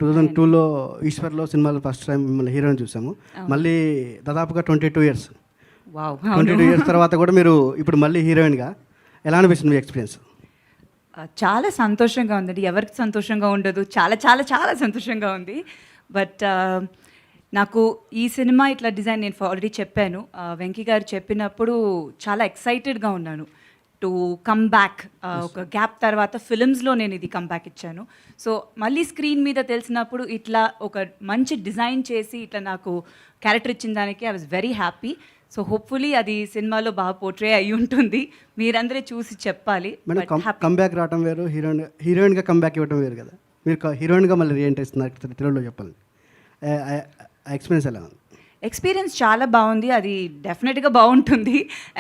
2002లో ఈశ్వర్లో సినిమాలో first time మిమ్మల్ని heroine చూసాము. మళ్ళీ దాదాపుగా 22 ఇయర్స్. వావ్! 22 ఇయర్స్ తర్వాత కూడా మీరు ఇప్పుడు మళ్ళీ హీరోయిన్గా ఎలా అనిపిస్తుంది మీ ఎక్స్పీరియన్స్? చాలా సంతోషంగా ఉందండి. ఎవరికి సంతోషంగా ఉండదు? చాలా చాలా చాలా సంతోషంగా ఉంది. బట్ నాకు ఈ సినిమా ఇట్లా డిజైన్ నేను ఆల్రెడీ చెప్పాను. వెంకీ గారు చెప్పినప్పుడు చాలా ఎక్సైటెడ్గా ఉన్నాను టు కమ్ బ్యాక్. ఒక గ్యాప్ తర్వాత ఫిలిమ్స్లో నేను ఇది కమ్ బ్యాక్ ఇచ్చాను. సో మళ్ళీ స్క్రీన్ మీద తెలిసినప్పుడు ఇట్లా ఒక మంచి డిజైన్ చేసి ఇట్లా నాకు క్యారెక్టర్ ఇచ్చిన దానికి I was very happy. So hopefully అది సినిమాలో బాగా పోర్ట్రే అయి ఉంటుంది. మీరందరూ చూసి చెప్పాలి. కమ్బ్యాక్ రావడం వేరు, హీరోయిన్గా కమ్బ్యాక్ ఇవ్వడం వేరు కదా. మీరు హీరోయిన్గా మళ్ళీ రీఎంట్రీ ఇస్తున్నారు తెలుగులో, చెప్పాలి ఎక్స్పీరియన్స్ ఎలా ఉంది? ఎక్స్పీరియన్స్ చాలా బాగుంది. అది డెఫినెట్గా బాగుంటుంది.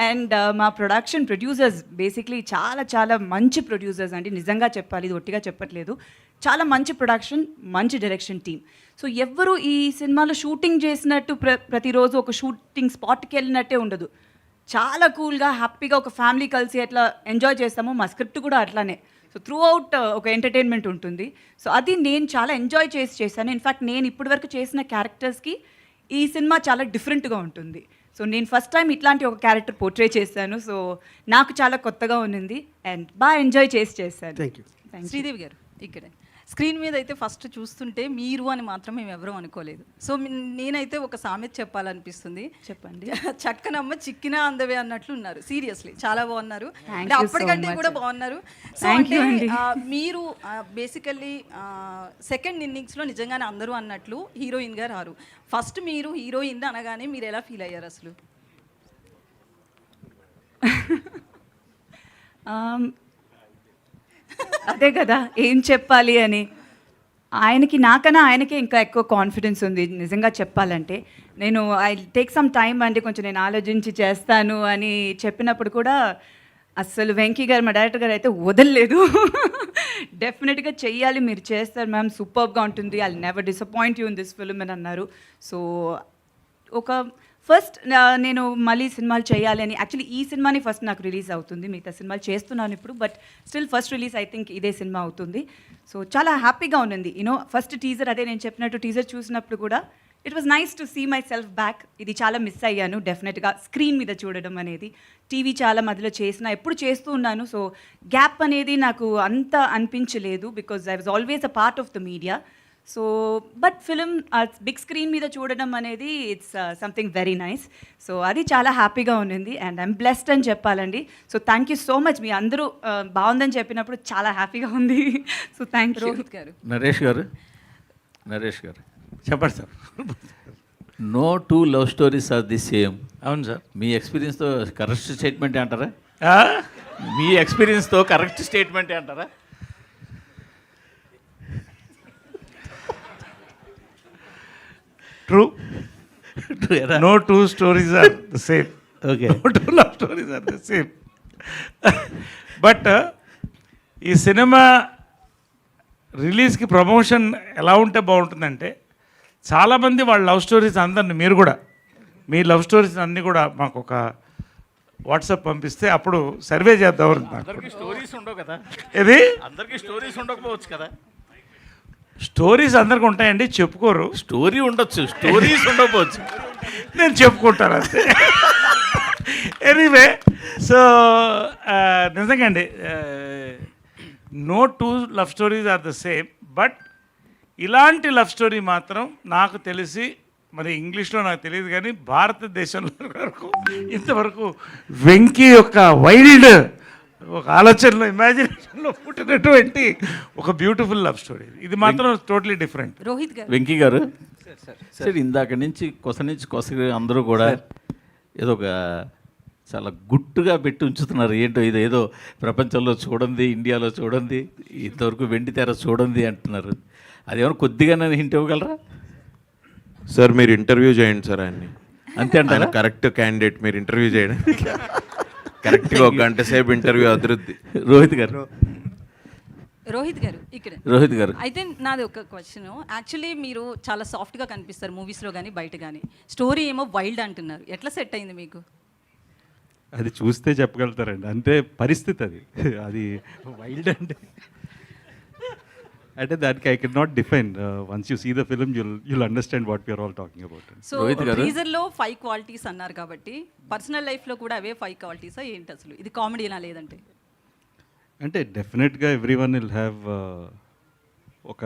అండ్ మా ప్రొడ్యూసర్స్ బేసిక్లీ చాలా చాలా మంచి ప్రొడ్యూసర్స్ అండి. నిజంగా చెప్పాలి, ఇది ఒట్టిగా చెప్పట్లేదు. చాలా మంచి ప్రొడక్షన్, మంచి డైరెక్షన్ టీమ్. సో ఎవ్వరు ఈ సినిమాలో షూటింగ్ చేసినట్టు ప్రతిరోజు ఒక షూటింగ్ స్పాట్కి వెళ్ళినట్టే ఉండదు. చాలా కూల్గా హ్యాపీగా ఒక ఫ్యామిలీ కలిసి ఎట్లా ఎంజాయ్ చేస్తామో మా స్క్రిప్ట్ కూడా అట్లానే. సో త్రూ అవుట్ ఒక ఎంటర్టైన్మెంట్ ఉంటుంది. సో అది నేను చాలా ఎంజాయ్ చేశాను. ఇన్ఫ్యాక్ట్ నేను ఇప్పటివరకు చేసిన క్యారెక్టర్స్కి ఈ సినిమా చాలా డిఫరెంట్గా ఉంటుంది. సో నేను ఫస్ట్ టైం ఇట్లాంటి ఒక క్యారెక్టర్ పోర్ట్రే చేశాను. సో నాకు చాలా కొత్తగా ఉన్నింది అండ్ బాగా ఎంజాయ్ చేశాను. Thank you. శ్రీదేవి గారు, ఇక్కడే స్క్రీన్ మీద అయితే ఫస్ట్ చూస్తుంటే మీరు అని మాత్రం మేము ఎవరూ అనుకోలేదు. సో నేనైతే ఒక సామెత చెప్పాలనిపిస్తుంది. చెప్పండి. చక్కనమ్మ చిక్కినా అందవే అన్నట్లు ఉన్నారు. సీరియస్లీ చాలా బాగున్నారు. అప్పటికంటే కూడా బాగున్నారు. సో మీరు బేసికల్లీ సెకండ్ ఇన్నింగ్స్లో నిజంగానే అందరూ అన్నట్లు హీరోయిన్గా రారు. ఫస్ట్ మీరు హీరోయిన్ అనగానే మీరు ఎలా ఫీల్ అయ్యారు అసలు? అదే కదా ఏం చెప్పాలి అని. నాకన్నా ఆయనకే ఇంకా ఎక్కువ కాన్ఫిడెన్స్ ఉంది నిజంగా చెప్పాలంటే. నేను ఐ టేక్ సమ్ టైమ్ అంటే కొంచెం నేను ఆలోచించి చేస్తాను అని చెప్పినప్పుడు కూడా అస్సలు వెంకీ గారు మా డైరెక్టర్ గారు అయితే వదలలేదు. డెఫినెట్గా చెయ్యాలి, మీరు చేస్తారు మ్యామ్, సూపర్గా ఉంటుంది, I never disappoint you in this film అని అన్నారు. సో ఫస్ట్ నేను మళ్ళీ సినిమాలు చేయాలి అని, యాక్చువల్లీ ఈ సినిమాని ఫస్ట్ నాకు రిలీజ్ అవుతుంది. మిగతా సినిమాలు చేస్తున్నాను ఇప్పుడు, but still first release I think ఇదే సినిమా అవుతుంది. సో చాలా హ్యాపీగా ఉన్నది. ఫస్ట్ టీజర్, అదే నేను చెప్పినట్టు టీజర్ చూసినప్పుడు కూడా it was nice to see myself back. ఇది చాలా మిస్ అయ్యాను డెఫినెట్గా స్క్రీన్ మీద చూడడం అనేది. టీవీ చాలా మధ్యలో ఎప్పుడు చేస్తూ ఉన్నాను. సో గ్యాప్ అనేది నాకు అంత అనిపించలేదు because I was always a part of the media. So but film big screen మీద చూడడం అనేది it's something very nice. So అది చాలా హ్యాపీగా ఉన్నింది అండ్ ఐఎమ్ బ్లెస్డ్ అని చెప్పాలండి. So thank you so much. మీ అందరూ బాగుందని చెప్పినప్పుడు చాలా హ్యాపీగా ఉంది. So thank you. రోహిత్ గారు, నరేష్ గారు చెప్పండి sir. No two love stories are the same. అవును సార్. మీ ఎక్స్పీరియన్స్తో కరెక్ట్ స్టేట్మెంట్ అంటారా? మీ ఎక్స్పీరియన్స్తో కరెక్ట్ స్టేట్మెంట్ అంటారా? True. No two stories are the same. Okay. No two love stories are the same. But ఈ సినిమా రిలీజ్కి ప్రమోషన్ ఎలా ఉంటే బాగుంటుందంటే, చాలామంది వాళ్ళ లవ్ స్టోరీస్ అందరిని, మీరు కూడా మీ లవ్ స్టోరీస్ అన్నీ కూడా మాకు ఒక వాట్సాప్ పంపిస్తే అప్పుడు సర్వే చేద్దాం. అందరికీ స్టోరీస్ ఉండవు కదా. ఇది అందరికీ స్టోరీస్ ఉండకపోవచ్చు కదా. స్టోరీస్ అందరికి ఉంటాయండి, చెప్పుకోరు. స్టోరీ ఉండొచ్చు, స్టోరీస్ ఉండకపోవచ్చు. నేను చెప్పుకుంటాను అంతే. ఎనీవే, సో నిజంగా అండి, no two love stories are the same. But ఇలాంటి లవ్ స్టోరీ మాత్రం నాకు తెలిసి, మరి ఇంగ్లీష్లో నాకు తెలియదు కానీ భారతదేశంలో వరకు ఇంతవరకు వెంకీ యొక్క వైల్డ్ ఒక ఆలోచనలో, ఇమాజినేషన్లో పుట్టినటువంటి ఒక బ్యూటిఫుల్ లవ్ స్టోరీ. ఇది మాత్రం టోటలీ డిఫరెంట్. రోహిత్ గారు, వెంకీ గారు సార్, ఇందాక నుంచి కొస అందరూ కూడా ఏదో ఒక చాలా గుట్టుగా పెట్టి ఉంచుతున్నారు. ఏంటో ఇదేదో ప్రపంచంలో చూడండి, ఇండియాలో చూడండి, ఇంతవరకు వెండి తెర చూడండి అంటున్నారు. అదేమన్నా కొద్దిగా నేను హింట్ ఇవ్వగలరా సార్? మీరు ఇంటర్వ్యూ చేయండి సార్ ఆయన్ని. అంతే అంటారా? కరెక్ట్ క్యాండిడేట్ మీరు ఇంటర్వ్యూ చేయండి. కరెక్ట్గా 1 గంట సేపు ఇంటర్వ్యూ అభివృద్ధి. రోహిత్ గారు ఇక్కడ రోహిత్ గారు, అయితే నాది ఒక క్వశ్చన్. యాక్చువల్లీ మీరు చాలా సాఫ్ట్గా కనిపిస్తారు మూవీస్లో కానీ బయట కానీ. స్టోరీ ఏమో వైల్డ్ అంటున్నారు. ఎట్లా సెట్ అయింది మీకు? అది చూస్తే చెప్పగలుగుతారండి, అంటే పరిస్థితి అది వైల్డ్ అంటే అంటే దానికి I can not define once you see the film you'll understand what we are all talking about. So Rohit గారు? టీజర్లో 5 క్వాలిటీస్ అన్నారు కాబట్టి పర్సనల్ లైఫ్లో కూడా అవే 5 క్వాలిటీసా ఏంటి అసలు? ఇది కామెడీనా లేదంటే? అంటే డెఫినెట్గా ఎవ్రీ వన్ విల్ హ్యావ్ ఒక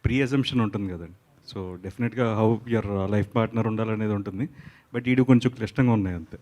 ప్రీ అజంప్షన్ ఉంటుంది కదండి. సో డెఫినెట్గా హౌ యువర్ లైఫ్ పార్ట్నర్ ఉండాలనేది ఉంటుంది. బట్ ఈడు కొంచెం క్లిష్టంగా ఉన్నాయి అంతే.